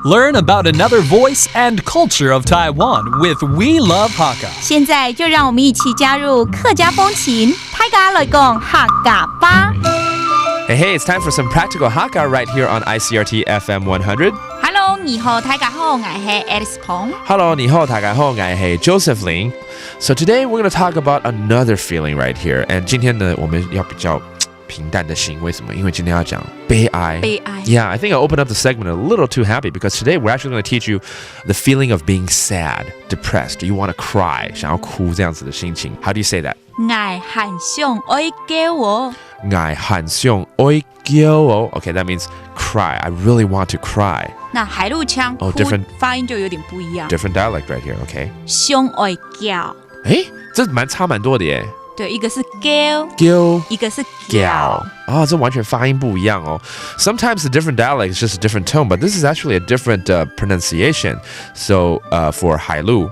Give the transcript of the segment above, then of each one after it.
Learn about another voice and culture of Taiwan with We Love Hakka. 现在就让我们一起加入客家风情，大家来讲客家吧。Hey, it's time for some practical Hakka right here on Icrt FM 100. Hello， 你好，大家好，我係 Alice Pong。Hello, 你好，大家好，我係 Joseph Ling. So today we're going to talk about another feeling right here. And 今天呢，我们要比较平淡的心，为什么？因为今天要讲悲哀。悲哀。Yeah, I think I opened up the segment a little too happy because today we're actually going to teach you the feeling of being sad, depressed. You want to cry, 想要哭这样子的心情。How do you say that? 我很想愛叫我。我很想愛叫我。Okay, that means cry. I really want to cry. 那海陸腔哭發音就有點不一樣。Different dialect right here, okay? 想愛叫。這差蠻多的耶。對，一個是叫，一個是叫。這完全發音不一樣哦。Sometimes the different dialect is just a different tone, but this is actually a different pronunciation. So for 海陸，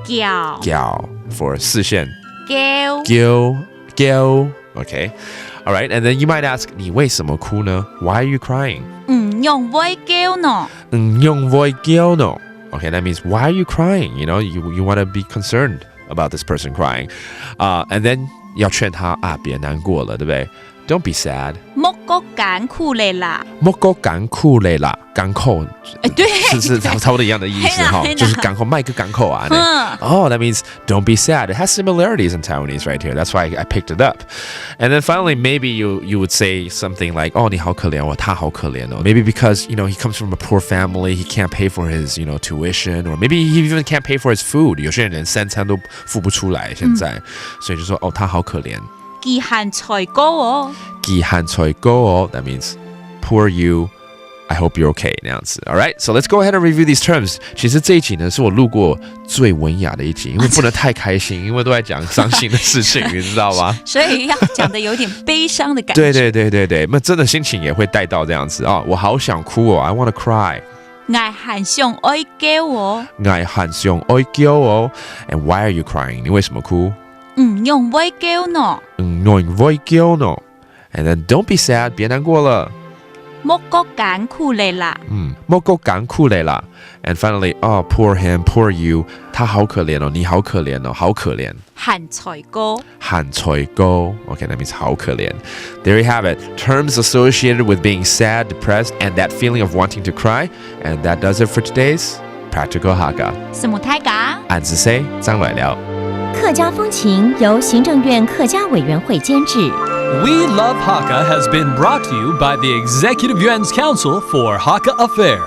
叫 for 四縣，叫 okay. All right, and then you might ask, 你為什麼哭呢？ Why are you crying? 用會叫呢。用會叫呢。Okay, that means why are you crying? You know, you want to be concerned about this person crying. And then 要勸他別難過了，對不對？ Don't be sad. 莫個艱苦嚟啦。莫個艱苦嚟啦，艱苦。對，是差不多一樣的意思哈，就是趕快賣個趕快啊。that means don't be sad. It has similarities in Taiwanese right here. That's why I picked it up. And then finally, maybe you would say something like, 你好可憐哦，他好可憐哦。Maybe because he comes from a poor family, he can't pay for his tuition, or maybe he even can't pay for his food. 有些人連三餐都付不出來，現在，所以就說他好可憐。飢寒才高哦。飢寒才高哦。That means poor you. I hope you're okay 那樣子 All right, so let's go ahead and review these terms. 其實這一集呢是我錄過最文雅的一集，因為不能太開心，因為都在講傷心的事情，你知道嗎？所以要講的有點悲傷的感覺。對，那真的心情也會帶到這樣子啊！我好想哭哦 I want to cry. 我很想愛叫我。我很想愛叫我 And why are you crying? 你為什麼哭？用會叫呢。用會叫呢 And then don't be sad, 別難過了。莫個艱苦嚟啦。莫個艱苦嚟啦。And finally, poor him, poor you. 他好可憐哦，你好可憐哦，好可憐。寒才高。寒才高。Okay, that means 好可憐。There you have it. Terms associated with being sad, depressed, and that feeling of wanting to cry. And that does it for today's Practical Hakka. 什麼大家？俺是誰？張來了。客家風情由行政院客家委員會監製。We Love Hakka has been brought to you by the Executive Yuan's Council for Hakka Affairs.